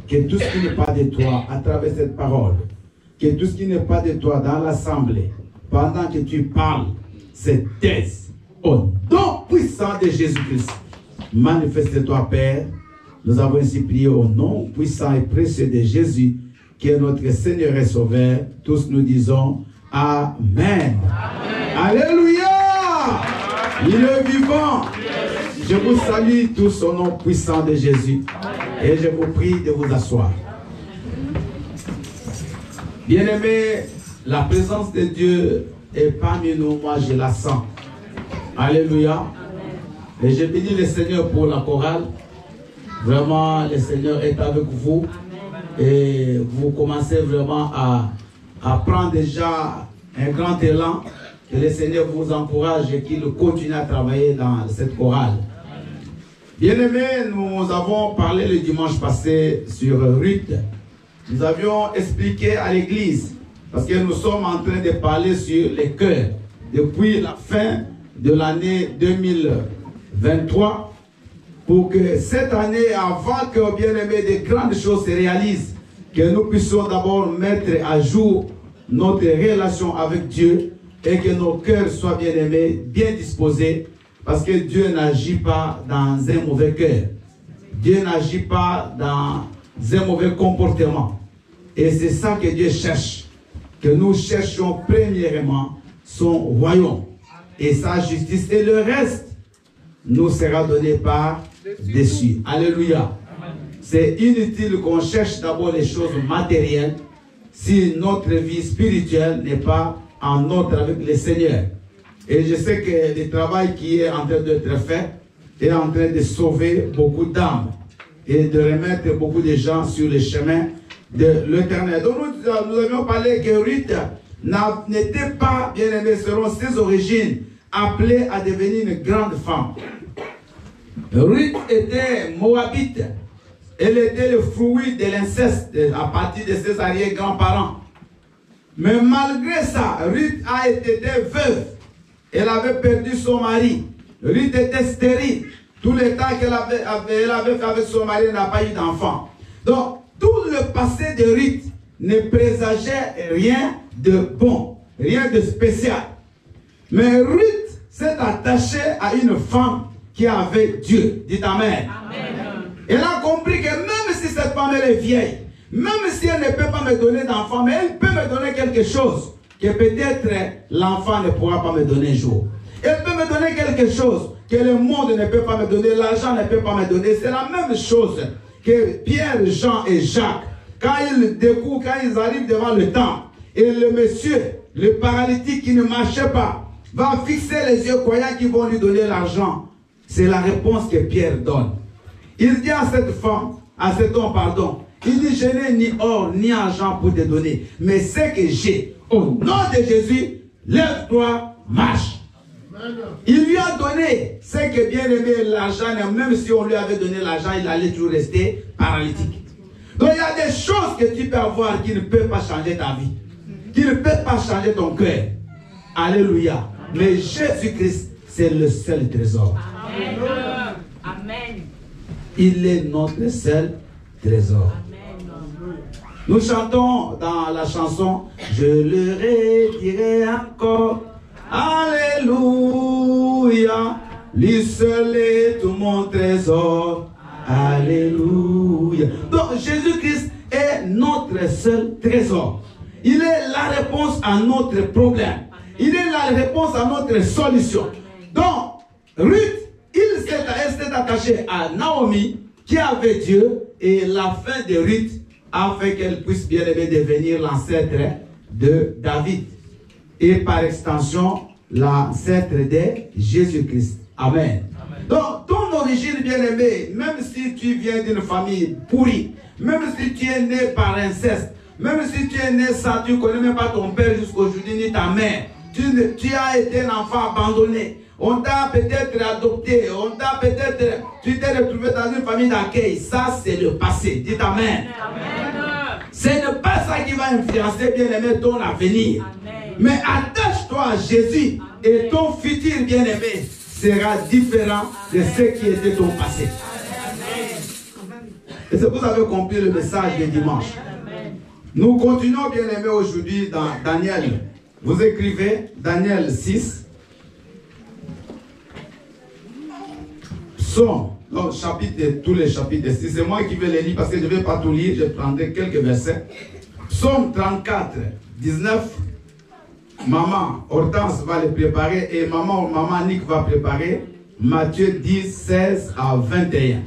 que tout ce qui n'est pas de toi à travers cette parole, que tout ce qui n'est pas de toi dans l'assemblée, pendant que tu parles, se taise au nom puissant de Jésus-Christ. Manifeste-toi, Père. Nous avons ainsi prié au nom puissant et précieux de Jésus, qui est notre Seigneur et Sauveur. Tous nous disons Amen. Amen. Alléluia. Il est vivant. Je vous salue tous au nom puissant de Jésus. Et je vous prie de vous asseoir. Bien-aimés, la présence de Dieu est parmi nous. Moi, je la sens. Alléluia. Et je bénis le Seigneur pour la chorale. Vraiment, le Seigneur est avec vous. Et vous commencez vraiment à prendre déjà un grand élan. Que le Seigneur vous encourage et qu'il continue à travailler dans cette chorale. Bien-aimés, nous avons parlé le dimanche passé sur Ruth. Nous avions expliqué à l'église, parce que nous sommes en train de parler sur les cœurs. Depuis la fin de l'année 2023, pour que cette année, avant que, bien-aimés, de grandes choses se réalisent, que nous puissions d'abord mettre à jour notre relation avec Dieu et que nos cœurs soient, bien-aimés, bien disposés, parce que Dieu n'agit pas dans un mauvais cœur. Dieu n'agit pas dans un mauvais comportement. Et c'est ça que Dieu cherche. Que nous cherchions premièrement son royaume et sa justice. Et le reste nous sera donné par dessus. Alléluia. C'est inutile qu'on cherche d'abord les choses matérielles si notre vie spirituelle n'est pas en ordre avec le Seigneur. Et je sais que le travail qui est en train d'être fait est en train de sauver beaucoup d'âmes et de remettre beaucoup de gens sur le chemin de l'Éternel. Donc nous avions parlé que Ruth n'était pas, bien aimé, selon ses origines, appelée à devenir une grande femme. Ruth était moabite. Elle était le fruit de l'inceste à partir de ses arrière-grands-parents. Mais malgré ça, Ruth a été veuve. Elle avait perdu son mari. Ruth était stérile. Tout le temps qu'elle avait fait avec son mari, elle n'a pas eu d'enfant. Donc, tout le passé de Ruth ne présageait rien de bon, rien de spécial. Mais Ruth s'est attachée à une femme qui avait Dieu. Dites Amen. Amen. Elle a compris que même si cette femme elle est vieille, même si elle ne peut pas me donner d'enfant, mais elle peut me donner quelque chose que peut-être l'enfant ne pourra pas me donner un jour. Elle peut me donner quelque chose que le monde ne peut pas me donner, l'argent ne peut pas me donner. C'est la même chose que Pierre, Jean et Jacques. Quand ils découvrent, quand ils arrivent devant le temple, et le monsieur, le paralytique qui ne marchait pas, va fixer les yeux croyant qu'ils vont lui donner l'argent. C'est la réponse que Pierre donne. Il dit à cette femme, à cet homme, pardon, il dit, je n'ai ni or ni argent pour te donner, mais ce que j'ai, au nom de Jésus, lève-toi, marche. Il lui a donné ce que bien aimé l'argent, même si on lui avait donné l'argent, il allait toujours rester paralytique. Donc il y a des choses que tu peux avoir qui ne peuvent pas changer ta vie, qui ne peuvent pas changer ton cœur. Alléluia. Mais Jésus-Christ, c'est le seul trésor. Amen. Amen. Il est notre seul trésor. Amen. Nous chantons dans la chanson, je le redirai encore. Alléluia. Lui seul est tout mon trésor. Alléluia. Donc Jésus-Christ est notre seul trésor. Il est la réponse à notre problème. Il est la réponse à notre solution. Donc, Ruth, elle s'est attachée à Naomi, qui avait Dieu, et la fin de Ruth a fait qu'elle puisse bien aimer devenir l'ancêtre de David. Et par extension, l'ancêtre de Jésus-Christ. Amen. Amen. Donc, ton origine bien-aimée, même si tu viens d'une famille pourrie, même si tu es né par inceste, même si tu es né sans, tu ne connais même pas ton père jusqu'aujourd'hui, ni ta mère, tu as été un enfant abandonné, on t'a peut-être adopté, tu t'es retrouvé dans une famille d'accueil, ça c'est le passé. Dites Amen. Amen. Ce n'est pas ça qui va influencer bien-aimé ton avenir. Amen. Mais attache-toi à Jésus. Amen. Et ton futur bien-aimé sera différent de ce qui était ton passé. Amen. Et c'est que vous avez compris le message de dimanche. Nous continuons, bien aimés, aujourd'hui dans Daniel. Vous écrivez Daniel 6. Psaume, donc chapitre, tous les chapitres 6. C'est moi qui vais les lire parce que je ne vais pas tout lire, je prendrai quelques versets. Psaume 34, 19. Maman Hortense va les préparer et maman Nick va préparer Matthieu 10, 16 à 21.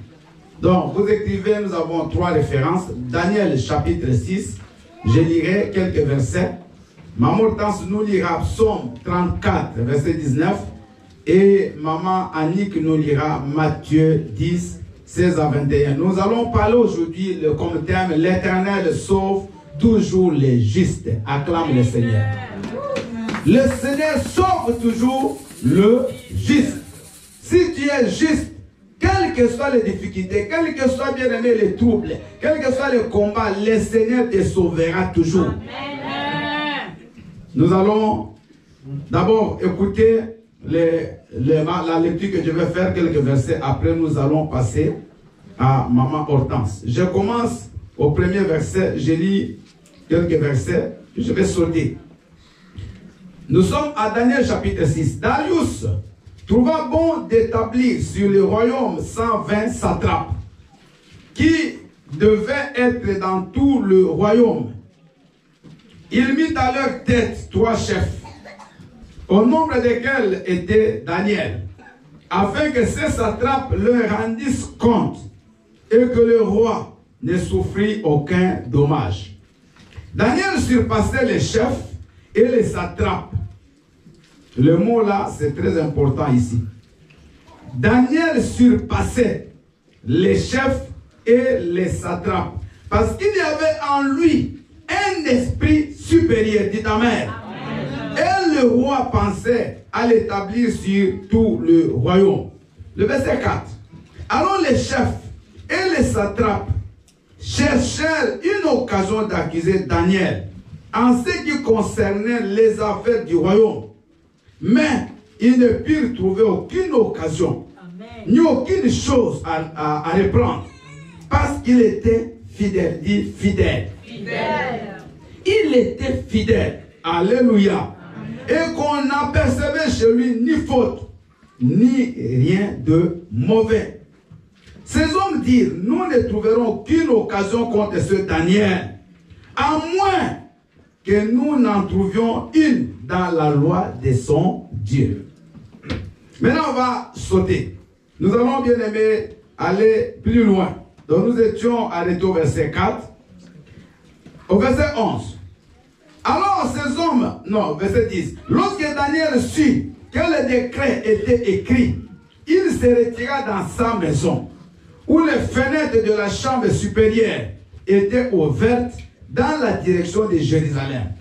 Donc, vous écrivez, nous avons 3 références. Daniel chapitre 6, je lirai quelques versets. Maman Hortense nous lira Psaume 34, verset 19. Et maman Annick nous lira Matthieu 10, 16 à 21. Nous allons parler aujourd'hui comme thème, l'Éternel sauve toujours les justes. Acclame le Seigneur. Le Seigneur sauve toujours le juste. Si tu es juste, quelles que soient les difficultés, quels que soient bien aimés les troubles, quels que soient les combats, le Seigneur te sauvera toujours. Amen. Nous allons d'abord écouter la lecture que je vais faire, quelques versets. Après, nous allons passer à Maman Hortense. Je commence au premier verset, je lis quelques versets, je vais sauter. Nous sommes à Daniel chapitre 6. Darius trouva bon d'établir sur le royaume 120 satrapes qui devaient être dans tout le royaume. Il mit à leur tête 3 chefs, au nombre desquels était Daniel, afin que ces satrapes leur rendissent compte et que le roi ne souffrit aucun dommage. Daniel surpassait les chefs et les satrapes. Le mot là, c'est très important ici. Daniel surpassait les chefs et les satrapes parce qu'il y avait en lui un esprit supérieur. Dites Amen. Et le roi pensait à l'établir sur tout le royaume. Le verset 4. Alors les chefs et les satrapes cherchèrent une occasion d'accuser Daniel en ce qui concernait les affaires du royaume. Mais ils ne purent trouver aucune occasion, ni aucune chose à reprendre, parce qu'il était fidèle. Dit fidèle. Il était fidèle. Alléluia. Et qu'on n'apercevait chez lui ni faute, ni rien de mauvais. Ces hommes dirent, nous ne trouverons aucune occasion contre ce Daniel, à moins que nous n'en trouvions une dans la loi de son Dieu. Maintenant, on va sauter. Nous allons bien aimé aller plus loin. Donc, nous étions arrêtés au verset 4. Au verset 11. Alors, ces hommes, non, verset 10. Lorsque Daniel sut que le décret était écrit, il se retira dans sa maison, où les fenêtres de la chambre supérieure étaient ouvertes dans la direction de Jérusalem.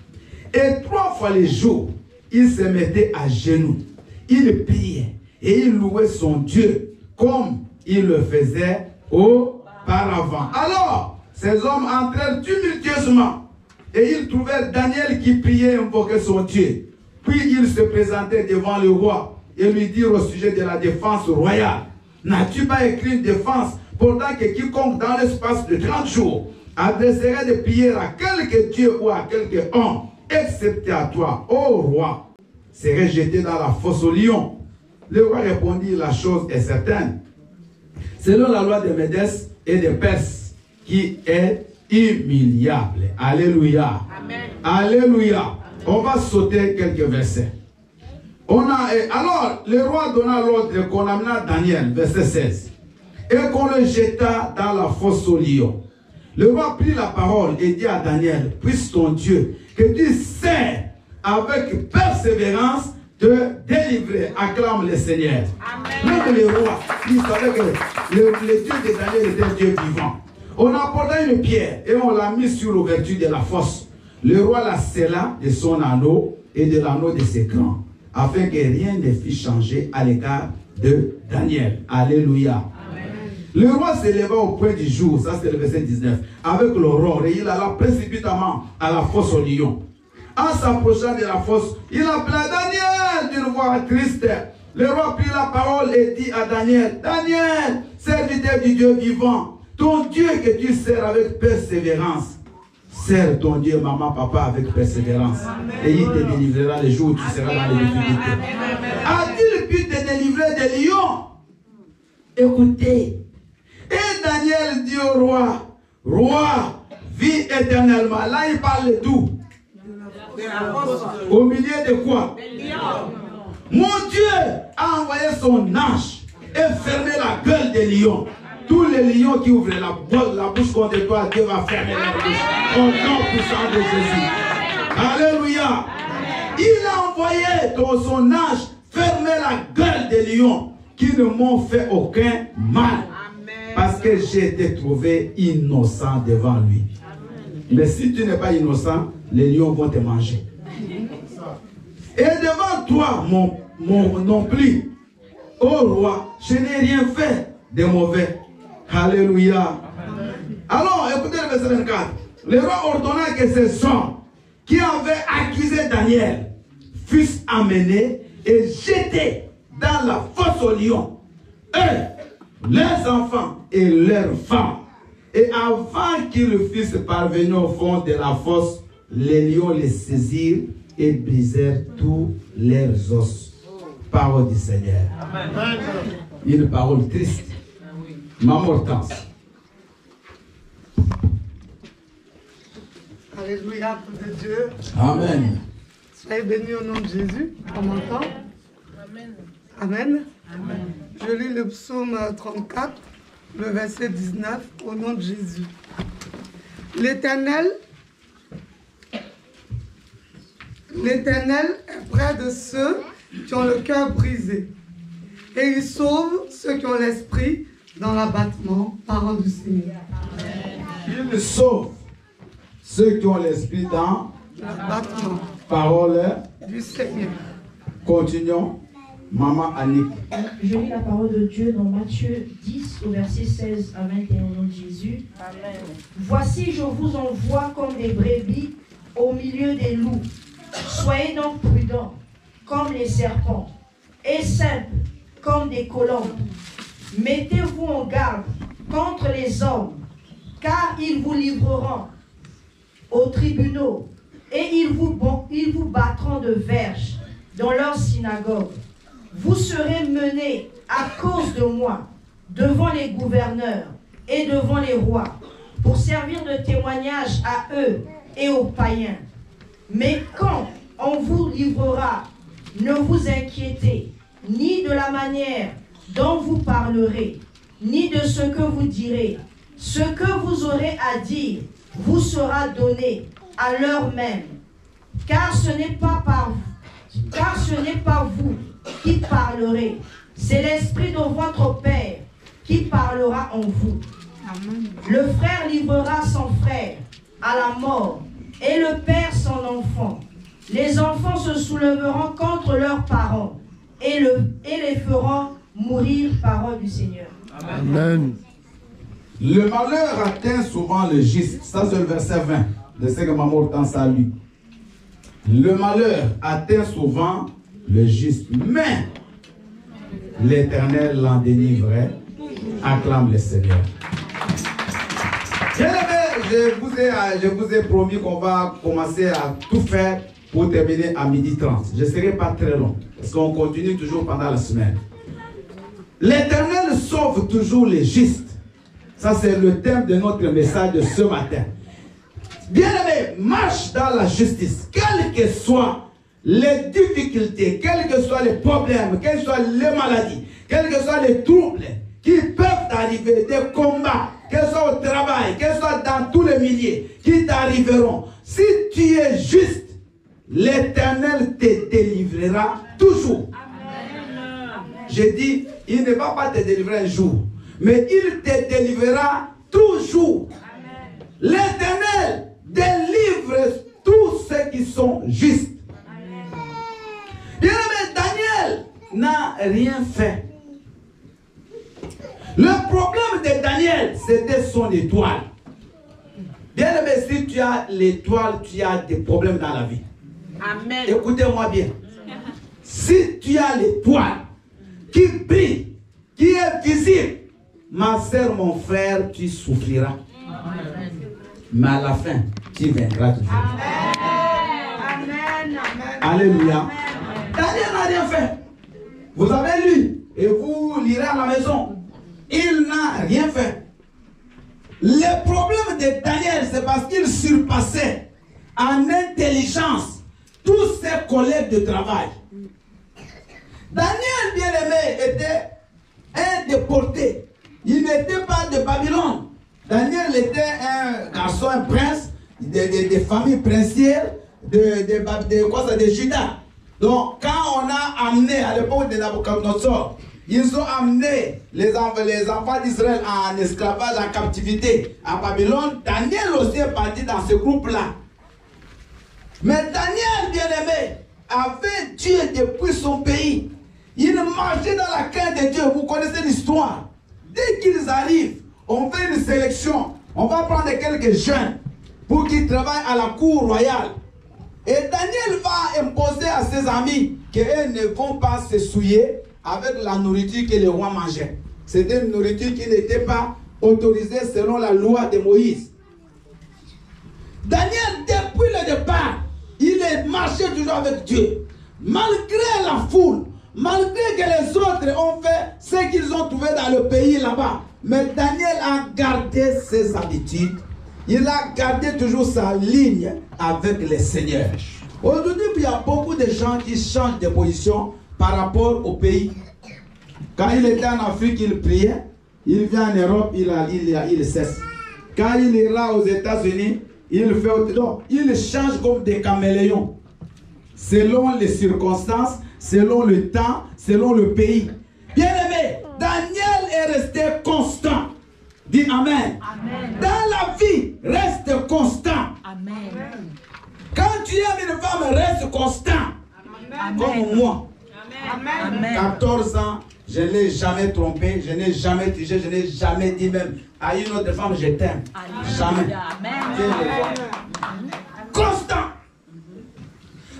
Et 3 fois le jour, il se mettait à genoux. Il priait et il louait son Dieu comme il le faisait auparavant. Alors, ces hommes entrèrent tumultueusement et ils trouvèrent Daniel qui priait et invoquait son Dieu. Puis ils se présentaient devant le roi et lui dirent au sujet de la défense royale. N'as-tu pas écrit une défense pourtant que quiconque dans l'espace de 30 jours adresserait des prières à quelque Dieu ou à quelque homme, excepté à toi, ô roi, serait jeté dans la fosse au lion? Le roi répondit, la chose est certaine. Selon la loi de Médès et de Perse, qui est humiliable. Alléluia. Amen. Alléluia. On va sauter quelques versets. Alors, le roi donna l'ordre qu'on amena Daniel, verset 16, et qu'on le jeta dans la fosse au lion. Le roi prit la parole et dit à Daniel, puisse ton Dieu, que tu sers avec persévérance, de délivrer. Acclame le Seigneur. Amen. Même le roi, il savait que le Dieu de Daniel était un Dieu vivant. On apporta une pierre et on l'a mise sur l'ouverture de la fosse. Le roi la scella de son anneau et de l'anneau de ses crans, afin que rien ne fût changé à l'égard de Daniel. Alléluia. Amen. Le roi se leva au point du jour, ça c'est le verset 19, avec l'aurore, et il alla précipitamment à la fosse au lion. En s'approchant de la fosse, il appela Daniel d'une voix triste. Le roi prit la parole et dit à Daniel, Daniel, serviteur du Dieu vivant, ton Dieu que tu sers avec persévérance. Sers ton Dieu, maman, papa, avec persévérance. Et il te délivrera les jours où tu seras dans les difficultés. A-t-il pu te délivrer des lions? Écoutez. Et Daniel dit au roi, roi, vis éternellement. Là, il parle de tout. Au milieu de quoi? Mon Dieu a envoyé son ange et fermé la gueule des lions. Tous les lions qui ouvrent la bouche contre toi, Dieu va fermer la bouche. Au nom puissant de Jésus. Alléluia. Il a envoyé son ange fermer la gueule des lions qui ne m'ont fait aucun mal. Parce que j'ai été trouvé innocent devant lui. Mais si tu n'es pas innocent, les lions vont te manger. Et devant toi, non plus, ô roi, je n'ai rien fait de mauvais. Alléluia. Alors, écoutez le verset 24. Le roi ordonna que ces hommes qui avaient accusé Daniel fussent amenés et jetés dans la fosse aux lions. Eux, leurs enfants et leurs femmes. Et avant qu'ils fussent parvenus au fond de la fosse, les lions les saisirent et brisèrent tous leurs os. Parole du Seigneur. Amen. Une parole triste. Ma mortance. Alléluia, pour de Dieu. Amen. Soyez bénis au nom de Jésus. On m'entend? Amen. Amen. Amen. Je lis le psaume 34, le verset 19, au nom de Jésus. L'Éternel est près de ceux qui ont le cœur brisé. Et il sauve ceux qui ont l'esprit dans l'abattement. Parole du Seigneur. Il sauve ceux qui ont l'esprit dans l'abattement. Parole du Seigneur. Continuons. Maman Annick. Je lis la parole de Dieu dans Matthieu 10 au verset 16 à 21 au nom de Jésus. Amen. Voici, je vous envoie comme des brebis au milieu des loups. Soyez donc prudents comme les serpents et simples comme des colombes. Mettez-vous en garde contre les hommes, car ils vous livreront aux tribunaux et ils vous battront de verges dans leurs synagogues. Vous serez menés à cause de moi devant les gouverneurs et devant les rois pour servir de témoignage à eux et aux païens. Mais quand on vous livrera, ne vous inquiétez ni de la manière dont vous parlerez, ni de ce que vous direz. Ce que vous aurez à dire vous sera donné à l'heure même, car ce n'est pas vous qui parlerez, c'est l'Esprit de votre Père qui parlera en vous. Amen. Le frère livrera son frère à la mort et le père son enfant. Les enfants se soulèveront contre leurs parents et les feront mourir. Parole du Seigneur. Amen. Le malheur atteint souvent le juste. Ça, c'est le verset 20 de ce que Maman Hortense a lu. Le malheur atteint souvent le juste, mais l'Éternel l'en délivrait. Acclame le Seigneur. Je vous ai promis qu'on va commencer à tout faire pour terminer à 12h30. Je ne serai pas très long, parce qu'on continue toujours pendant la semaine. L'Éternel sauve toujours les justes. Ça, c'est le thème de notre message de ce matin. Bien-aimé, marche dans la justice, quelles que soient les difficultés, quels que soient les problèmes, quelles que soient les maladies, quels que soient les troubles qui peuvent arriver, des combats, qu'elles soient au travail, qu'elles soient dans tous les milieux, qui t'arriveront. Si tu es juste, l'Éternel te délivrera toujours. Amen. J'ai dit, il ne va pas te délivrer un jour, mais il te délivrera toujours. L'Éternel délivre tous ceux qui sont justes. Bien aimé, Daniel n'a rien fait. Le problème de Daniel, c'était son étoile. Bien aimé, si tu as l'étoile, tu as des problèmes dans la vie. Amen. Écoutez-moi bien. Si tu as l'étoile qui brille, qui est visible, ma sœur, mon frère, tu souffriras. Mais à la fin, tu vaincras toujours. Alléluia. Daniel n'a rien fait. Vous avez lu et vous lirez à la maison. Il n'a rien fait. Le problème de Daniel, c'est parce qu'il surpassait en intelligence tous ses collègues de travail. Daniel, bien-aimé, était un déporté. Il n'était pas de Babylone. Daniel était un garçon, un prince, des familles princières de Juda. Donc, quand on a amené, à l'époque de Nabucodonosor, ils ont amené les enfants d'Israël en esclavage, en captivité à Babylone. Daniel aussi est parti dans ce groupe-là. Mais Daniel, bien-aimé, avait Dieu depuis son pays. Il marchait dans la crainte de Dieu. Vous connaissez l'histoire. Dès qu'ils arrivent, on fait une sélection. On va prendre quelques jeunes pour qu'ils travaillent à la cour royale. Et Daniel va imposer à ses amis qu'ils ne vont pas se souiller avec la nourriture que le roi mangeait. C'était une nourriture qui n'était pas autorisée selon la loi de Moïse. Daniel, depuis le départ, il est marché toujours avec Dieu. Malgré la foule, malgré que les autres ont fait ce qu'ils ont trouvé dans le pays là-bas. Mais Daniel a gardé ses habitudes. Il a gardé toujours sa ligne avec le Seigneur. Aujourd'hui, il y a beaucoup de gens qui changent de position par rapport au pays. Quand il était en Afrique, il priait. Il vient en Europe, il cesse. Quand il ira aux États-Unis, il fait autre chose. Il change comme des caméléons. Selon les circonstances, selon le temps, selon le pays. Bien-aimé, Daniel est resté constant. Dis Amen. Amen. Dans la vie, reste constant. Amen. Quand tu aimes une femme, reste constant. Amen. Comme moi. Amen. 14 ans, je ne l'ai jamais trompé, je n'ai jamais triché, je n'ai jamais dit même à une autre femme, je t'aime. Jamais. Amen. Constant.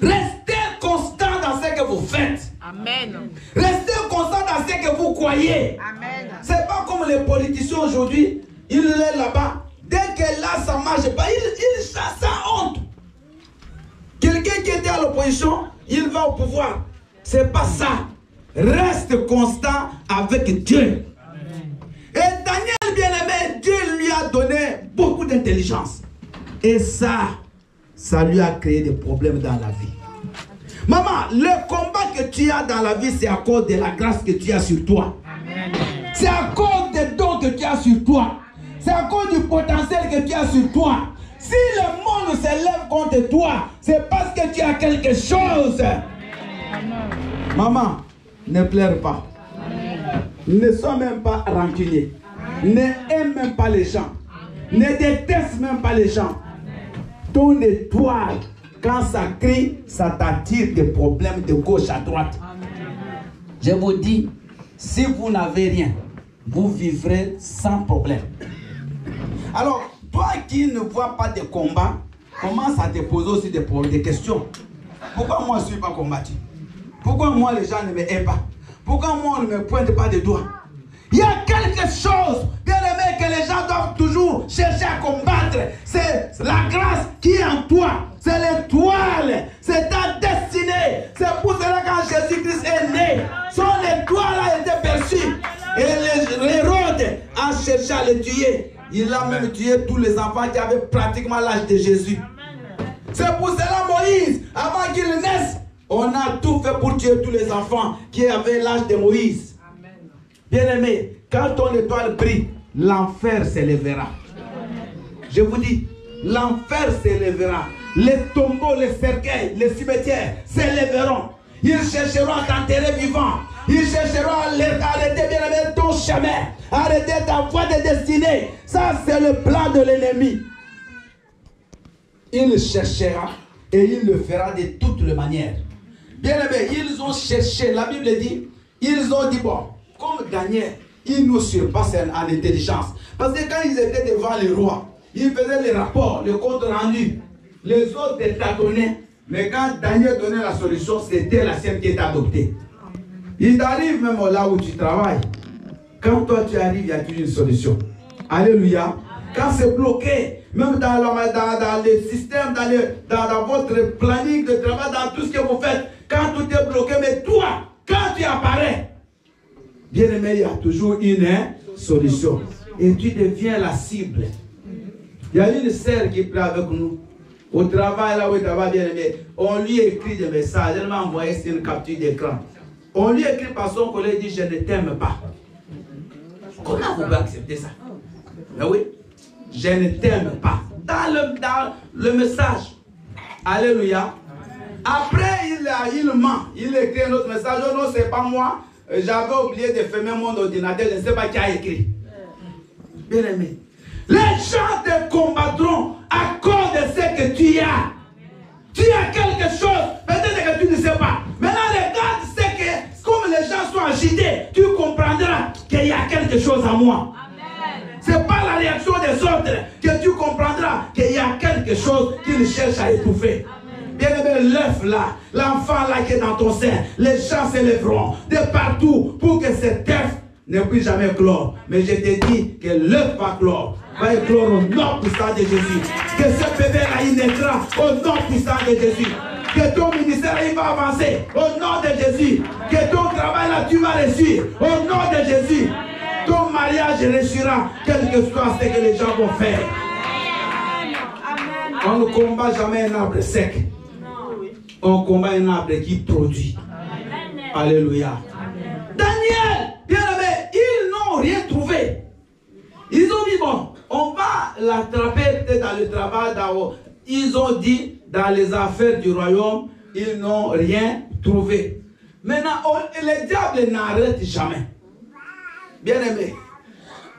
Restez constant dans ce que vous faites. Amen. Restez constant dans ce que vous croyez. Amen. C'est pas comme les politiciens aujourd'hui. Il est là-bas. Dès que là, ça ne marche pas, il chasse sa honte. Quelqu'un qui était à l'opposition, il va au pouvoir. C'est pas ça. Reste constant avec Dieu. Amen. Et Daniel, bien-aimé, Dieu lui a donné beaucoup d'intelligence. Et ça lui a créé des problèmes dans la vie. Maman, le combat que tu as dans la vie, c'est à cause de la grâce que tu as sur toi. C'est à cause des dons que tu as sur toi. C'est à cause du potentiel que tu as sur toi. Si le monde se lève contre toi, c'est parce que tu as quelque chose. Maman, ne pleure pas. Ne sois même pas rancunier. Ne aime même pas les gens. Ne déteste même pas les gens. Ton étoile, quand ça crie, ça t'attire des problèmes de gauche à droite. Je vous dis, si vous n'avez rien, vous vivrez sans problème. Alors, toi qui ne vois pas de combat, commence à te poser aussi des questions. Pourquoi moi je ne suis pas combattu? Pourquoi moi les gens ne me aiment pas? Pourquoi moi on ne me pointe pas de doigts? Il y a quelque chose, bien aimé, que les gens doivent toujours chercher à combattre. C'est la grâce qui est en toi. C'est l'étoile. C'est ta destinée. C'est pour cela que quand Jésus-Christ est né, son étoile a été perçue. Et l'Hérode a cherché à le tuer. Il a même tué tous les enfants qui avaient pratiquement l'âge de Jésus. C'est pour cela Moïse, avant qu'il naisse, on a tout fait pour tuer tous les enfants qui avaient l'âge de Moïse. Bien-aimé, quand ton étoile brille, l'enfer s'élèvera. Je vous dis, l'enfer s'élèvera. Les tombeaux, les cercueils, les cimetières s'élèveront. Ils chercheront à t'enterrer vivant. Ils chercheront à arrêter, bien-aimé, ton chemin. Arrêter ta voie de destinée. Ça, c'est le plan de l'ennemi. Il cherchera et il le fera de toutes les manières. Bien-aimé, ils ont cherché, la Bible dit, ils ont dit, bon, comme Daniel, il nous surpasse en intelligence. Parce que quand ils étaient devant le roi, ils faisaient les rapports, les comptes rendus. Les autres tâtonnaient. Mais quand Daniel donnait la solution, c'était la sienne qui est adoptée. Il t'arrive même là où tu travailles. Quand toi tu arrives, il y a toujours une solution. Alléluia. Quand c'est bloqué, même dans le système, dans votre planning de travail, dans tout ce que vous faites, quand tout est bloqué, mais toi, quand tu apparais, bien aimé, il y a toujours une solution. Et tu deviens la cible. Il y a une sœur qui prie avec nous. Au travail, là où il travaille, bien aimé, on lui écrit des messages. Elle m'a envoyé une capture d'écran. On lui écrit par son collègue, il dit, je ne t'aime pas. Comment vous pouvez accepter ça? Ben oui. Je ne t'aime pas. Dans le message. Alléluia. Après, il ment. Il écrit un autre message. Oh non, c'est pas moi. J'avais oublié de fermer mon ordinateur. Je ne sais pas qui a écrit. Bien aimé. Les gens te combattront à cause de ce que tu as. Tu as quelque chose. Peut-être que tu ne sais pas. Maintenant, regarde ce que, comme les gens sont agités, tu comprendras qu'il y a quelque chose à moi. Ce n'est pas la réaction des autres que tu comprendras qu'il y a quelque chose qu'ils cherchent à étouffer. Bien aimé, l'œuf là, l'enfant là qui est dans ton sein, les gens se lèveront de partout pour que cet œuf ne puisse jamais clore. Mais je te dis que l'œuf va clore. Va éclore au nom puissant de Jésus. Que ce bébé là, il naîtra au nom puissant de Jésus. Que ton ministère il va avancer au nom de Jésus. Que ton travail là, tu vas réussir au nom de Jésus. Ton mariage réussira, quel que soit ce que les gens vont faire. On ne combat jamais un arbre sec. On combat un arbre qui produit. Alléluia. Daniel, bien aimé, ils n'ont rien trouvé. Ils ont dit, bon, on va l'attraper peut-être dans le travail. Ils ont dit, dans les affaires du royaume, ils n'ont rien trouvé. Maintenant, le diable n'arrête jamais. Bien aimé,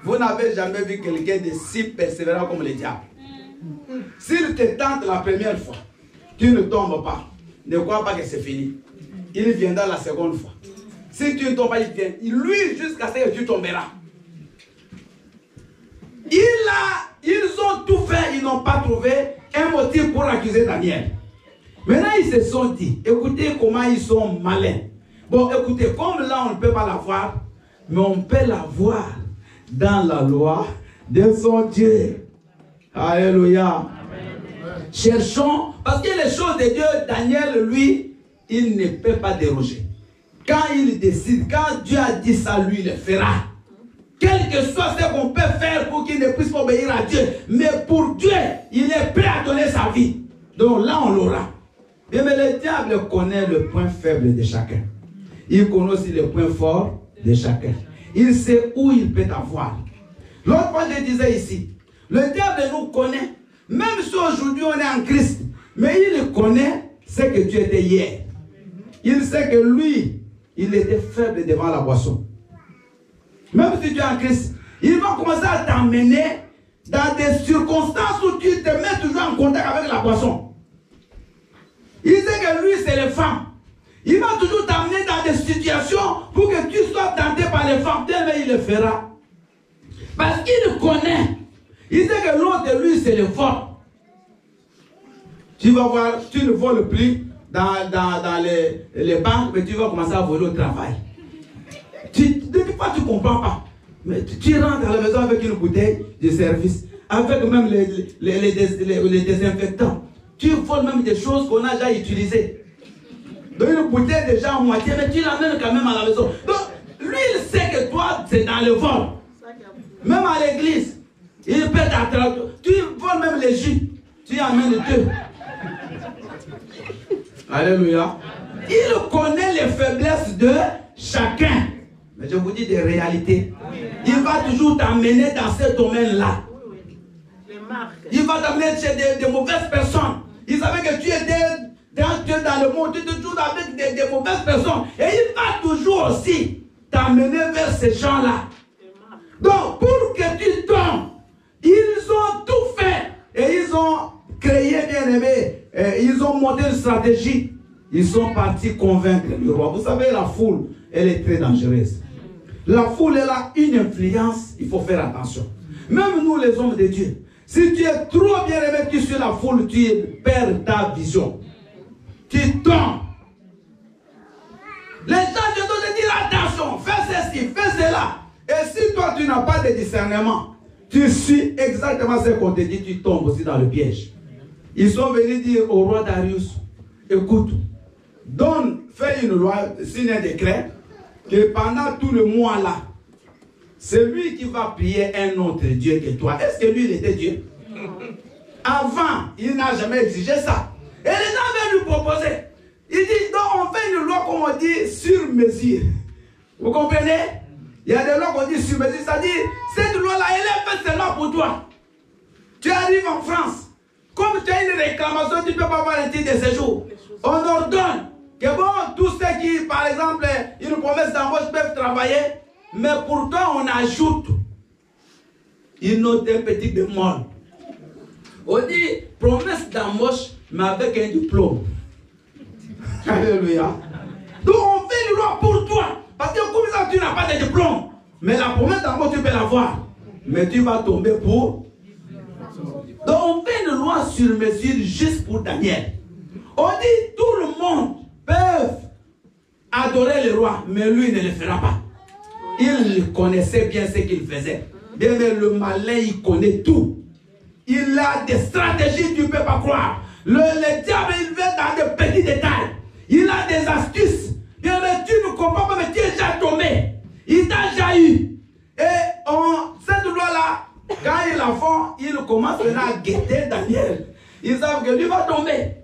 vous n'avez jamais vu quelqu'un de si persévérant comme le diable. S'il te tente la première fois, tu ne tombes pas. Ne crois pas que c'est fini. Il viendra la seconde fois. Si tu ne tombes pas, il vient. Lui, jusqu'à ce que tu tomberas. Ils ont tout fait, ils n'ont pas trouvé un motif pour accuser Daniel. Maintenant, ils se sont dit, écoutez comment ils sont malins. Bon, écoutez, comme là, on ne peut pas la voir, mais on peut la voir dans la loi de son Dieu. Alléluia. Cherchons, parce que les choses de Dieu, Daniel, lui, il ne peut pas déroger. Quand il décide, quand Dieu a dit ça, lui, il le fera. Quel que soit ce qu'on peut faire pour qu'il ne puisse pas obéir à Dieu. Mais pour Dieu, il est prêt à donner sa vie. Donc là, on l'aura. Mais le diable connaît le point faible de chacun. Il connaît aussi le point fort de chacun. Il sait où il peut avoir. L'autre fois, je disais ici, le diable nous connaît. Même si aujourd'hui on est en Christ, mais il connaît ce que tu étais hier. Il sait que lui, il était faible devant la boisson. Même si tu es en Christ, il va commencer à t'emmener dans des circonstances où tu te mets toujours en contact avec la boisson. Il sait que lui, c'est les femmes. Il va toujours t'amener dans des situations pour que tu sois tenté par les femmes. Mais il le fera. Parce qu'il connaît. Il sait que l'autre de lui, c'est le vol. Tu vas voir, tu ne voles plus dans les banques, mais tu vas commencer à voler au travail. Depuis fois, tu ne comprends pas. Mais tu rentres à la maison avec une bouteille de service, avec même les désinfectants. Tu voles même des choses qu'on a déjà utilisées. Donc une bouteille déjà en moitié, mais tu l'amènes quand même à la maison. Donc lui, il sait que toi, c'est dans le vol. Même à l'église, il peut t'attraper. Tu voles même les jus. Tu amènes deux. Alléluia. Il connaît les faiblesses de chacun. Mais je vous dis des réalités. Il va toujours t'amener dans ce domaine-là. Il va t'amener chez des mauvaises personnes. Il savait que tu étais dans le monde, tu te trouves avec des mauvaises personnes. Et il va toujours aussi t'amener vers ces gens-là. Donc, pour que tu tombes, ils ont tout fait. Et ils ont créé, bien aimé, ils ont monté une stratégie. Ils sont partis convaincre le roi. Vous savez, la foule, elle est très dangereuse. La foule, elle a une influence, il faut faire attention. Même nous, les hommes de Dieu, si tu es trop bien aimé, tu suis la foule, tu perds ta vision. Tu tombes. Les gens te doivent te dire attention, fais ceci, fais cela. Et si toi, tu n'as pas de discernement, tu suis exactement ce qu'on te dit, tu tombes aussi dans le piège. Ils sont venus dire au roi Darius, écoute, fais une loi, signe un décret, que pendant tout le mois là, c'est lui qui va prier un autre Dieu que toi. Est-ce que lui, il était Dieu? Avant, il n'a jamais exigé ça. Et les gens viennent lui proposer. Il dit, donc on fait une loi, comme on dit, sur mesure. Vous comprenez? Il y a des lois qu'on dit sur mesure. C'est-à-dire, cette loi-là, elle est faite seulement pour toi. Tu arrives en France. Comme tu as une réclamation, tu ne peux pas avoir un titre de séjour. On ordonne que bon, tous ceux qui, par exemple, une promesse d'embauche peuvent travailler, mais pourtant on ajoute une autre petite bémol. On dit promesse d'embauche, mais avec un diplôme. Alléluia. Donc on fait une loi pour toi. Parce que comme ça, tu n'as pas de diplôme. Mais la promesse d'embauche, tu peux l'avoir. Mais tu vas tomber pour. Donc on fait une loi sur mesure juste pour Daniel. On dit tout le monde peut adorer le roi, mais lui ne le fera pas. Il connaissait bien ce qu'il faisait. Bien, mais le malin, il connaît tout. Il a des stratégies, tu ne peux pas croire. Le diable, il va dans des petits détails. Il a des astuces. Bien, mais tu ne comprends pas, mais tu es déjà tombé. Il t'a déjà eu. Et cette loi-là, quand ils la font, ils commencent maintenant à guetter Daniel. Ils savent que lui va tomber.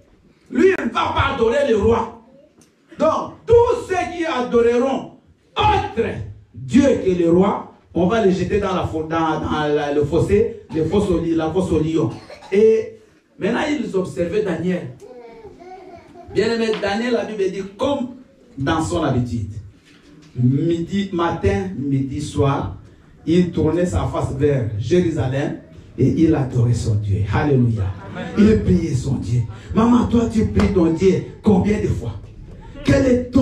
Lui, il ne va pas adorer le roi. Donc, tous ceux qui adoreront autre Dieu que le roi, on va les jeter dans le fossé, la fosse au lion. Et maintenant, ils observaient Daniel. Bien aimé, Daniel, la Bible dit, comme dans son habitude, matin, midi, soir, il tournait sa face vers Jérusalem et il adorait son Dieu. Alléluia. Il priait son Dieu. Maman, toi, tu pries ton Dieu combien de fois? Quelle est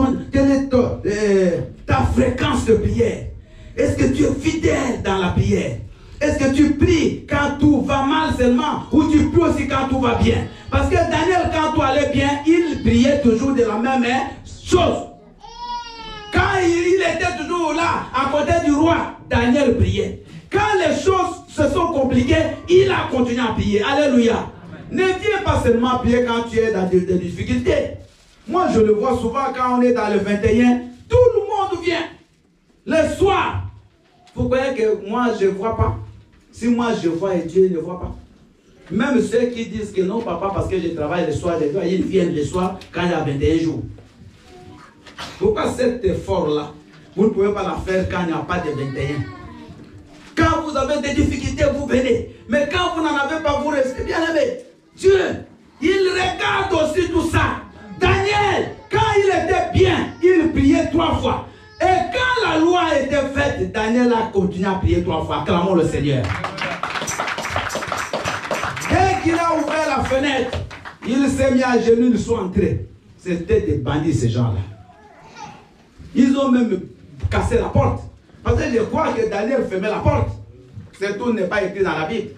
ta fréquence de prière? Est-ce que tu es fidèle dans la prière? Est-ce que tu pries quand tout va mal seulement ou tu pries aussi quand tout va bien? Parce que Daniel, quand tout allait bien, il priait toujours de la même chose. Quand il était toujours là, à côté du roi, Daniel priait. Quand les choses se sont compliquées, il a continué à prier. Alléluia. Ne viens pas seulement prier quand tu es dans des difficultés. Moi, je le vois souvent quand on est dans le 21, tout le monde vient. Le soir, vous croyez que moi, je ne vois pas? Si moi, je vois et Dieu ne voit pas. Même ceux qui disent que non, papa, parce que je travaille le soir, ils viennent le soir quand il y a 21 jours. Pourquoi cet effort-là, vous ne pouvez pas la faire quand il n'y a pas de 21? Quand vous avez des difficultés, vous venez. Mais quand vous n'en avez pas, vous restez bien aimé. Dieu, il regarde aussi tout ça. Daniel, quand il était bien, il priait 3 fois. Et quand la loi était faite, Daniel a continué à prier 3 fois. Acclamons le Seigneur. Dès qu'il a ouvert la fenêtre, il s'est mis à genoux, ils sont entrés. C'était des bandits, ces gens-là. Ils ont même cassé la porte. Parce que je crois que Daniel fermait la porte. C'est tout n'est pas écrit dans la Bible.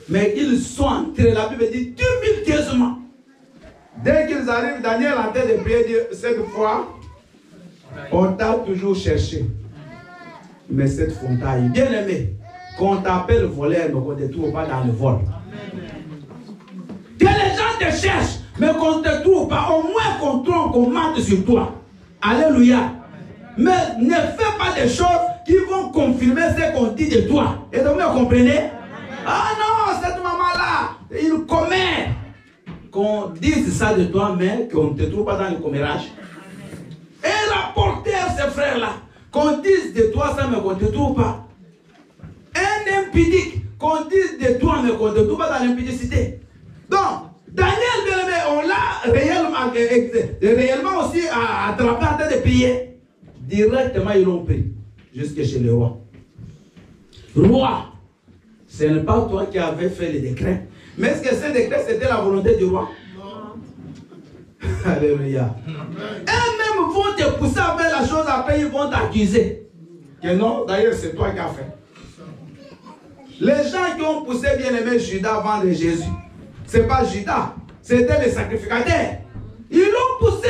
Mais ils sont entrés, la Bible dit tumultueusement. Dès qu'ils arrivent, Daniel en train de prier, dit, cette fois, on t'a toujours cherché. Mais cette fois, on t'a eu. Bien aimé, qu'on t'appelle voleur, mais qu'on ne te trouve pas dans le vol. Que les gens te cherchent, mais qu'on ne te trouve pas. Au moins qu'on trompe, qu'on mate sur toi. Alléluia. Mais ne fais pas des choses qui vont confirmer ce qu'on dit de toi. Et donc, vous comprenez? Ah non, cette maman-là, il commet. Qu'on dise ça de toi, mais qu'on ne te trouve pas dans le commérage. Et rapporter à ces frères-là, qu'on dise de toi ça, mais qu'on ne te trouve pas. Un impudique, qu'on dise de toi, mais qu'on ne te trouve pas dans l'impudicité. Donc, Daniel, bien aimé, on l'a réellement aussi attrapé en train de prier. Directement, ils l'ont pris jusque chez le roi. Roi, ce n'est pas toi qui avais fait le décret. Mais est-ce que ce décret, c'était la volonté du roi? Non. Alléluia. Eux-mêmes vont te pousser à faire la chose, après ils vont t'accuser. Que non, d'ailleurs, c'est toi qui as fait. Les gens qui ont poussé bien-aimé Judas à vendre Jésus, ce n'est pas Judas, c'était les sacrificateurs. Ils l'ont poussé,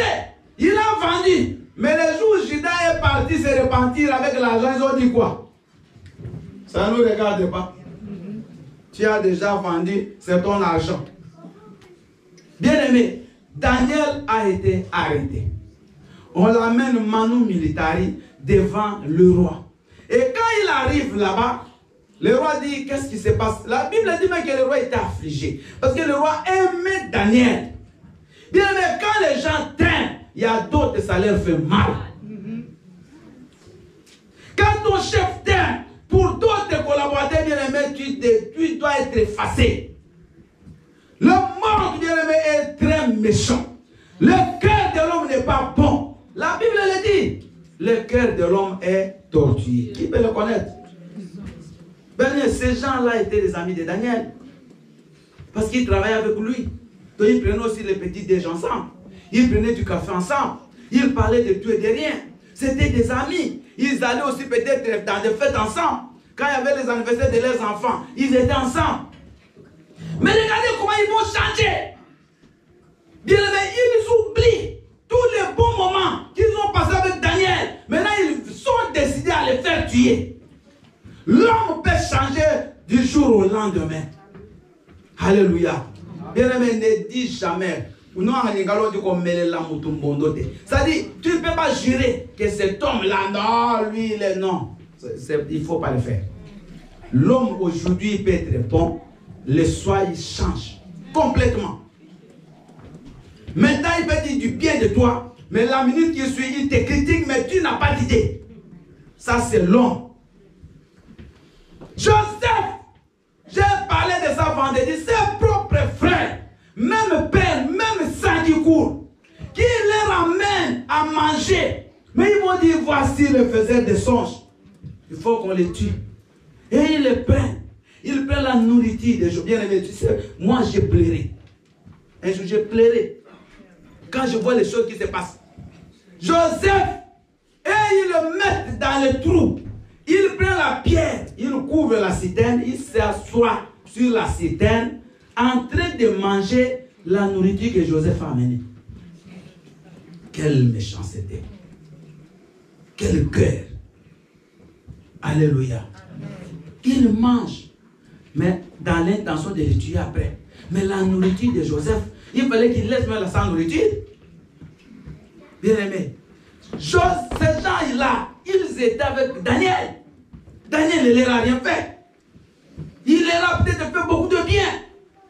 il l'a vendu. Mais le jour où Judas est parti, partis se repentir avec l'argent, ils ont dit quoi? Ça ne nous regarde pas. Tu as déjà vendu, c'est ton argent. Bien aimé, Daniel a été arrêté. On l'amène manu militari devant le roi. Et quand il arrive là-bas, le roi dit, qu'est-ce qui se passe? La Bible dit même que le roi était affligé. Parce que le roi aimait Daniel. Bien aimé, quand les gens t'aiment, il y a d'autres, ça leur fait mal. Quand ton chef t'aime, pour d'autres collaborateurs, bien aimé, tu dois être effacé. Le monde, bien aimé, est très méchant. Le cœur de l'homme n'est pas bon. La Bible le dit. Le cœur de l'homme est tortueux. Qui peut le connaître? Bien, ces gens-là étaient des amis de Daniel. Parce qu'ils travaillaient avec lui. Donc ils prenaient aussi les petits déj ensemble. Ils prenaient du café ensemble. Ils parlaient de tout et de rien. C'était des amis. Ils allaient aussi peut-être dans des fêtes ensemble. Quand il y avait les anniversaires de leurs enfants, ils étaient ensemble. Mais regardez comment ils vont changer. Bien aimé, ils oublient tous les bons moments qu'ils ont passés avec Daniel. Maintenant, ils sont décidés à les faire tuer. L'homme peut changer du jour au lendemain. Alléluia. Bien aimé, ne dis jamais. Ça dit, tu ne peux pas jurer que cet homme-là, non, lui, il est non. Il ne faut pas le faire. L'homme aujourd'hui peut être bon, le soir il change complètement. Maintenant, il peut dire du bien de toi, mais la minute qui suit, il te critique, mais tu n'as pas d'idée. Ça, c'est l'homme. Joseph, j'ai parlé de ça vendredi, ses propres frères, même père, même sang qui court, qui les ramène à manger. Mais ils vont dire, voici le faiseur de songes. Il faut qu'on les tue. Et ils les prennent. Ils prennent la nourriture des gens. Bien aimé, tu sais, moi j'ai pleuré. Un jour j'ai pleuré. Quand je vois les choses qui se passent. Joseph, et ils le mettent dans le trou. Il prend la pierre, il couvre la citerne, il s'assoit sur la citerne en train de manger la nourriture que Joseph a amenée. Quelle méchanceté. Quel cœur. Alléluia. Il mange, mais dans l'intention de le tuer après. Mais la nourriture de Joseph, il fallait qu'il laisse même sa nourriture. Bien aimé. Ces gens-là, ils étaient avec Daniel. Daniel ne leur a rien fait. Il leur a peut-être fait beaucoup de bien.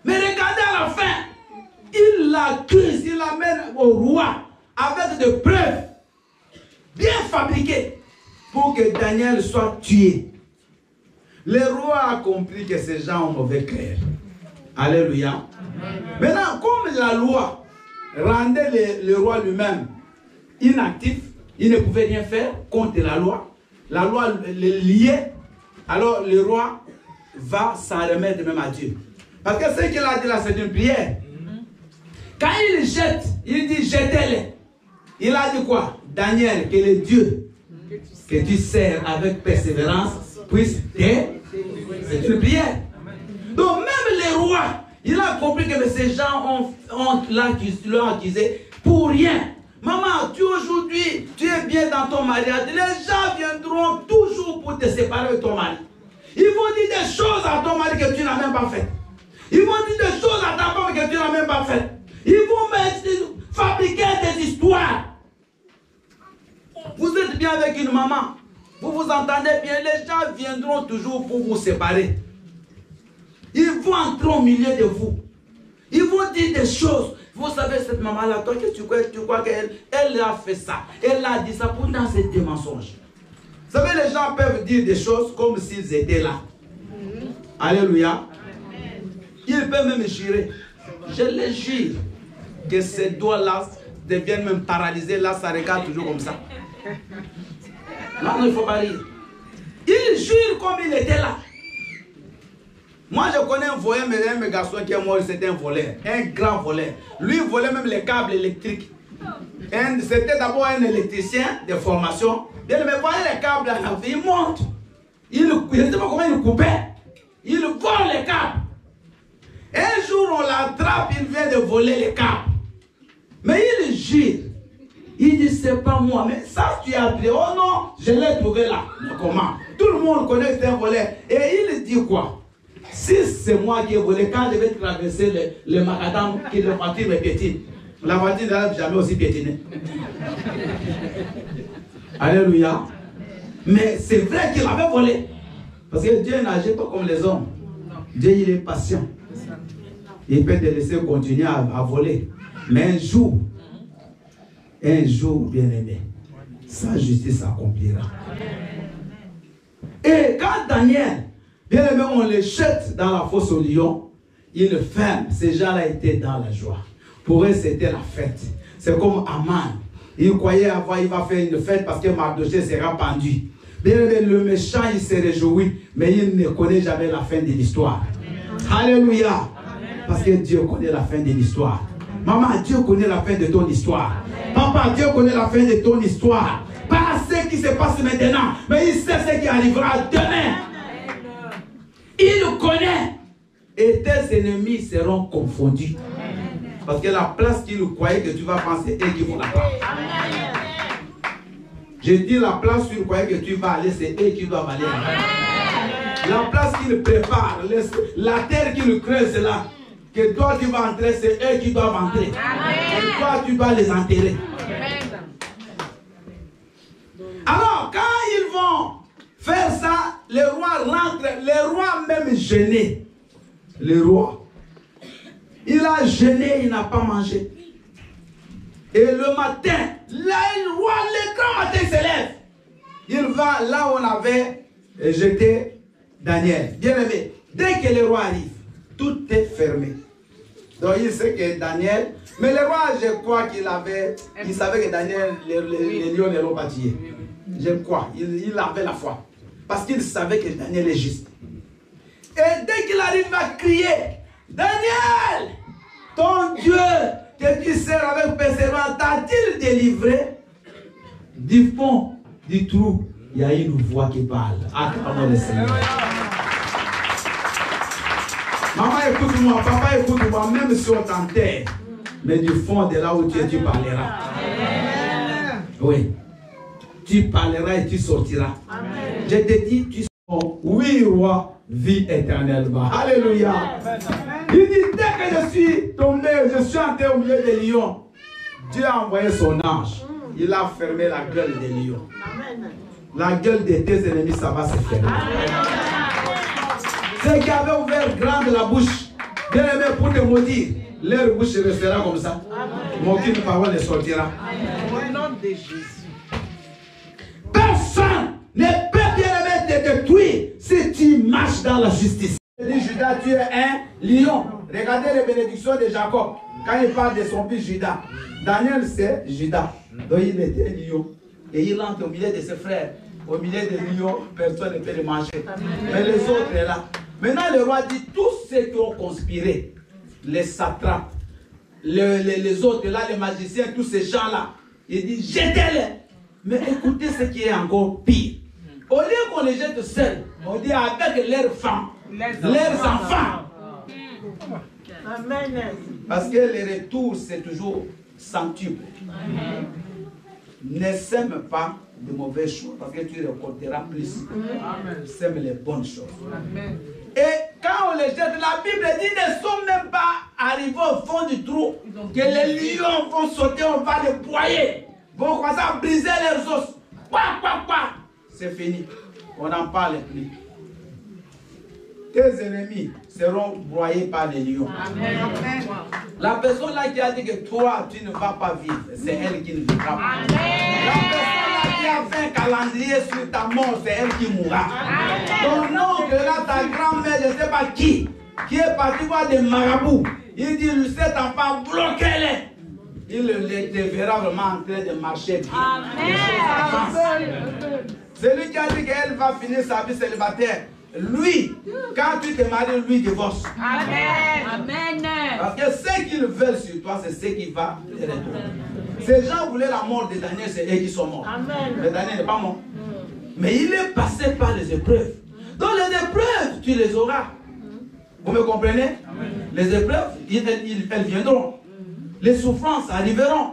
Mais regardez à la fin, il l'accuse, il l'amène au roi avec des preuves bien fabriquées pour que Daniel soit tué. Le roi a compris que ces gens ont mauvais cœur. Alléluia. Maintenant, comme la loi rendait le roi lui-même inactif, il ne pouvait rien faire contre la loi le liait, alors le roi va s'en remettre même à Dieu. Parce que ce qu'il a dit là, c'est une prière. Quand il jette, il dit jetez-les. Il a dit quoi? Daniel, que le Dieu que tu sers avec persévérance puisse t'aider. C'est une prière. Donc même les rois, il a compris que ces gens l'ont accusé pour rien. Maman, aujourd'hui, tu es bien dans ton mariage. Les gens viendront toujours pour te séparer de ton mari. Ils vont dire des choses à ton mari que tu n'as même pas faites. Ils vont dire des choses à ta femme que tu n'as même pas faites. Ils vont fabriquer des histoires. Vous êtes bien avec une maman. Vous vous entendez bien. Les gens viendront toujours pour vous séparer. Ils vont entrer au milieu de vous. Ils vont dire des choses. Vous savez, cette maman-là, toi, tu crois qu'elle a fait ça. Elle a dit ça, pourtant c'est des mensonges. Vous savez, les gens peuvent dire des choses comme s'ils étaient là. Alléluia. Ils peuvent même jurer. Je les jure que ces doigts-là deviennent même paralysés. Là, ça regarde toujours comme ça. Là, non, il ne faut pas rire. Ils jurent comme il était là. Moi, je connais un voleur, mais un garçon qui est mort, c'était un voleur. Un grand voleur. Lui, il volait même les câbles électriques. C'était d'abord un électricien de formation. Mais voyez les câbles, il monte. Je ne sais pas comment il coupait. Il vole les câbles. Un jour, on l'attrape, il vient de voler les câbles. Mais il jure Il dit, c'est pas moi. Mais ça, tu as appelé. Oh non, je l'ai trouvé là. Mais comment? Tout le monde connaît que c'est un voleur. Et il dit quoi? Si c'est moi qui ai volé, quand je vais traverser le macadam, qui la voiture me piétine. La voiture n'a jamais aussi piétiné. Alléluia. Mais c'est vrai qu'il avait volé. Parce que Dieu n'agit pas comme les hommes. Dieu, il est patient. Il peut te laisser continuer à voler. Mais un jour, bien aimé, sa justice s'accomplira. Et quand Daniel, bien aimé, on le jette dans la fosse au lion, il le ferme. Ces gens-là étaient dans la joie. Pour eux, c'était la fête. C'est comme Aman. Il croyait il va faire une fête parce que Mardochée sera pendu. Bien aimé, le méchant, il se réjouit, mais il ne connaît jamais la fin de l'histoire. Alléluia. Parce que Dieu connaît la fin de l'histoire. Maman, Dieu connaît la fin de ton histoire. Papa, Dieu connaît la fin de ton histoire. Pas ce qui se passe maintenant, mais il sait ce qui arrivera demain. Il le connaît. Et tes ennemis seront confondus. Parce que la place qu'il croyait que tu vas prendre, c'est eux qui vont la prendre. J'ai dit la place où tu croyais que tu vas aller, c'est eux qui doivent aller. La place qu'il prépare, la terre qu'il creuse là, que toi tu vas entrer, c'est eux qui doivent entrer. Et toi tu dois les enterrer. Alors quand ils vont faire ça, les rois rentrent, les rois même gênés. Le roi, il a gêné, il n'a pas mangé. Et le matin, là, le roi, le grand matin, se lève. Il va là où on avait jeté Daniel. Bien aimé, dès que le roi arrive, tout est fermé. Donc il sait que Daniel, mais le roi, je crois il savait que Daniel, les lions ne l'ont pas tué. Je crois, il avait la foi. Parce qu'il savait que Daniel est juste. Et dès qu'il arrive à crier, Daniel, ton Dieu que tu sers avec persévérance, t'a-t-il délivré? Du fond du trou, il y a une voix qui parle. Acclamons le Seigneur. Maman, écoute-moi, papa, écoute-moi, même si on t'enterre, mais du fond de là où tu es, tu parleras. Amen. Oui. Tu parleras et tu sortiras. Amen. Je te dis, tu seras, oui, roi, vie éternellement. Alléluia. Amen. Il dit, dès que je suis tombé, je suis entré au milieu des lions, Dieu a envoyé son ange. Il a fermé la gueule des lions. Amen. La gueule de tes ennemis, ça va se fermer. Ceux qui avaient ouvert grande la bouche, bien aimé pour te maudire, leur bouche restera comme ça. Mais aucune parole ne sortira. Au nom de Jésus. Personne ne peut bien aimé te détruire si tu marches dans la justice. Il dit, Judas, tu es un lion. Regardez les bénédictions de Jacob. Quand il parle de son fils Judas, Daniel c'est Judas. Donc il était lion. Et il entre au milieu de ses frères. Au milieu des lions, personne ne peut le manger. Mais les autres sont là. Maintenant le roi dit, tous ceux qui ont conspiré, les satrapes, les autres là, les magiciens, tous ces gens-là, il dit, jetez-les. Mais écoutez ce qui est encore pire. Au lieu qu'on les jette seuls, on dit avec leurs femmes, leurs enfants. Amen. Parce que le retour, c'est toujours centuple. Ne sème pas de mauvaises choses parce que tu récolteras plus. Sème les bonnes choses. Amen. Et quand on les jette, la Bible dit ne sont même pas arrivés au fond du trou que les lions vont sauter, on va les broyer. Vont commencer à briser leurs os. C'est fini. On n'en parle plus. Tes ennemis seront broyés par les lions. Amen. La personne là qui a dit que toi, tu ne vas pas vivre, c'est elle qui ne vivra pas. Amen. La personne là qui a fait un calendrier sur ta mort, c'est elle qui mourra. Ton oncle là, ta grand-mère, je ne sais pas qui est parti voir des marabouts. Il dit, cet enfant, bloquez-les. Il te verra vraiment en train de marcher bien. Amen. Celui qui a dit qu'elle va finir sa vie célibataire, lui, quand tu te maries, lui divorce. Amen. Amen. Parce que ce qu'ils veulent sur toi, c'est ce qui va les retourner. Ces gens voulaient la mort de Daniel, c'est eux qui sont morts. Amen. Mais Daniel n'est pas mort. Mais il est passé par les épreuves. Donc les épreuves, tu les auras. Vous me comprenez? Amen. Les épreuves, elles viendront. Les souffrances arriveront.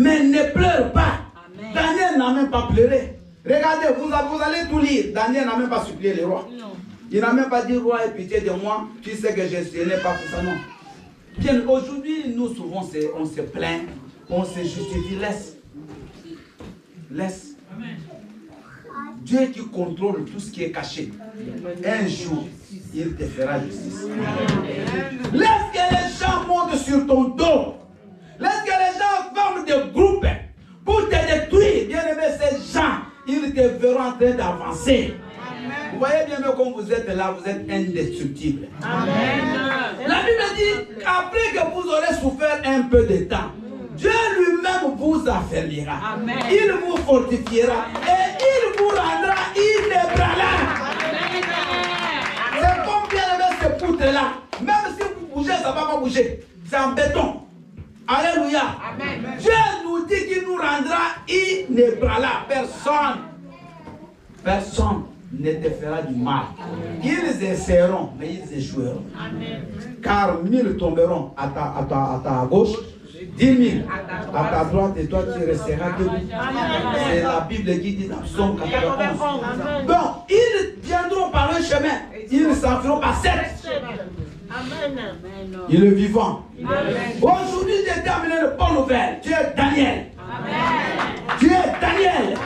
Mais ne pleure pas. Amen. Daniel n'a même pas pleuré. Regardez, vous allez tout lire. Daniel n'a même pas supplié le roi. Non. Il n'a même pas dit, roi, aie pitié de moi. Tu sais que je n'ai pas fait ça, non. Bien, aujourd'hui, nous souvent, on se plaint, on se justifie. Laisse. Amen. Dieu qui contrôle tout ce qui est caché. Un jour, il te fera justice. Laisse que les gens montent sur ton dos. Laisse que les gens forment des groupes pour te détruire. Bien aimé, ces gens, ils te verront en train d'avancer. Vous voyez bien, mais comme vous êtes là, vous êtes indestructible. Amen. La Bible dit qu'après que vous aurez souffert un peu de temps, Dieu lui-même vous affermira. Amen. Il vous fortifiera et il vous rendra inébranlable. C'est comme bien aimé ce poutre-là. Même si vous bougez, ça ne va pas bouger. C'est en béton. Alléluia. Amen. Dieu nous dit qu'il nous rendra inébranlable. Personne ne te fera du mal. Ils essaieront, mais ils échoueront. Amen. Car 1000 tomberont à ta gauche, 10 000 à ta droite, et toi tu resteras debout. C'est la Bible qui dit dans Psaume 91. Bon, ils viendront par un chemin, ils ne s'en feront pas 7. Amen. Il est vivant. Aujourd'hui, j'ai terminé une bonne nouvelle. Tu es Daniel. Amen. Tu es Daniel.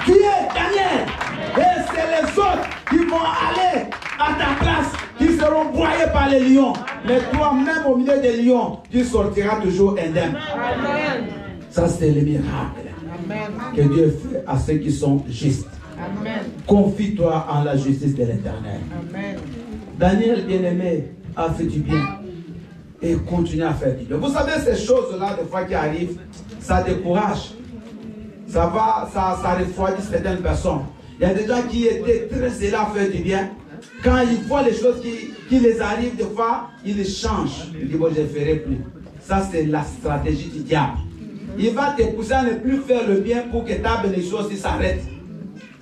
Tu es Daniel. Et c'est les autres qui vont aller à ta place, qui seront broyés par les lions. Mais toi-même, au milieu des lions, tu sortiras toujours indemne. Amen. Ça, c'est le miracle que Dieu fait à ceux qui sont justes. Amen. Confie-toi en la justice de l'Éternel. Daniel, bien-aimé, a fait du bien et continue à faire du bien. Vous savez, ces choses-là, des fois qui arrivent, ça décourage. Ça refroidit certaines personnes. Il y a des gens qui étaient très zélés à faire du bien. Quand ils voient les choses qui les arrivent, des fois, ils changent. Ils disent, bon, je ne ferai plus. Ça, c'est la stratégie du diable. Il va te pousser à ne plus faire le bien pour que ta bénédiction aussi s'arrête.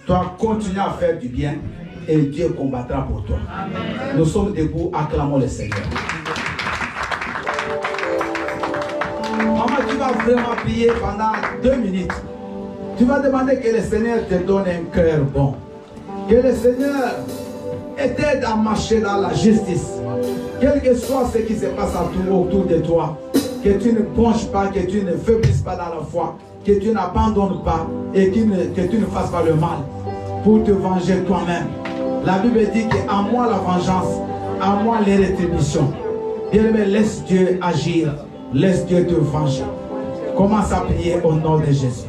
Toi, continue à faire du bien et Dieu combattra pour toi. Amen. Nous sommes debout, acclamons le Seigneur. Maman, tu vas vraiment prier pendant 2 minutes. Tu vas demander que le Seigneur te donne un cœur bon. Que le Seigneur t'aide à marcher dans la justice. Quel que soit ce qui se passe autour de toi, que tu ne penches pas, que tu ne faiblisses pas dans la foi, que tu n'abandonnes pas et que tu ne fasses pas le mal pour te venger toi-même. La Bible dit qu'à moi la vengeance, à moi les rétributions. Bien-aimé, laisse Dieu agir, laisse Dieu te venger. Commence à prier au nom de Jésus.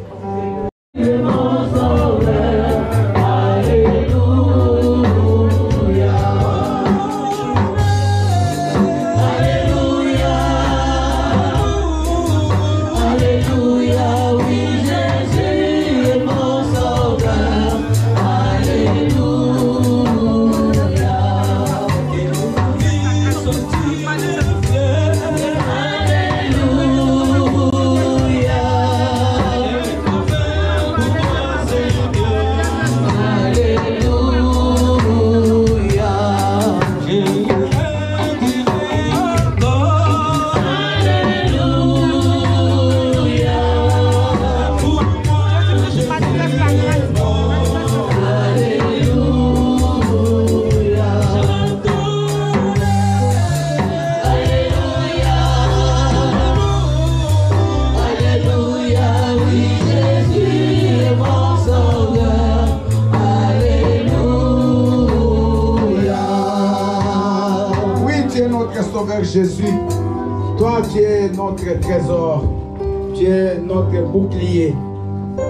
Jésus, toi tu es notre trésor, tu es notre bouclier,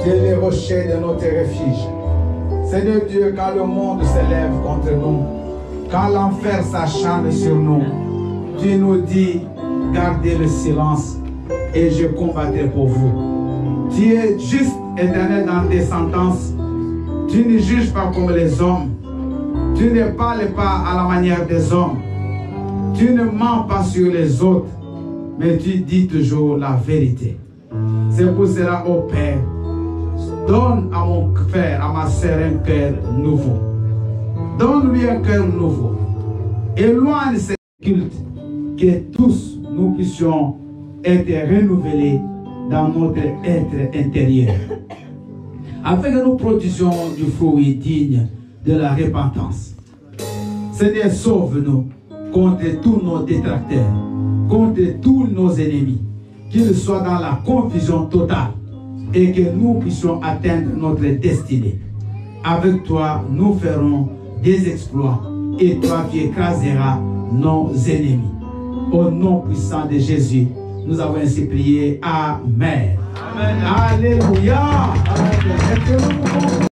tu es le rocher de notre refuge. Seigneur Dieu, quand le monde s'élève contre nous, quand l'enfer s'acharne sur nous, tu nous dis, gardez le silence et je combattrai pour vous. Tu es juste, Éternel, dans tes sentences. Tu ne juges pas comme les hommes. Tu ne parles pas à la manière des hommes. Tu ne mens pas sur les autres, mais tu dis toujours la vérité. C'est pour cela, ô Père, donne à mon frère, à ma sœur un cœur nouveau. Donne-lui un cœur nouveau. Éloigne ces cultes, que tous nous puissions être renouvelés dans notre être intérieur, afin que nous produisions du fruit digne de la repentance. Seigneur, sauve-nous contre tous nos détracteurs, contre tous nos ennemis, qu'ils soient dans la confusion totale et que nous puissions atteindre notre destinée. Avec toi, nous ferons des exploits et toi tu écraseras nos ennemis. Au nom puissant de Jésus, nous avons ainsi prié. Amen. Amen. Alléluia. Amen.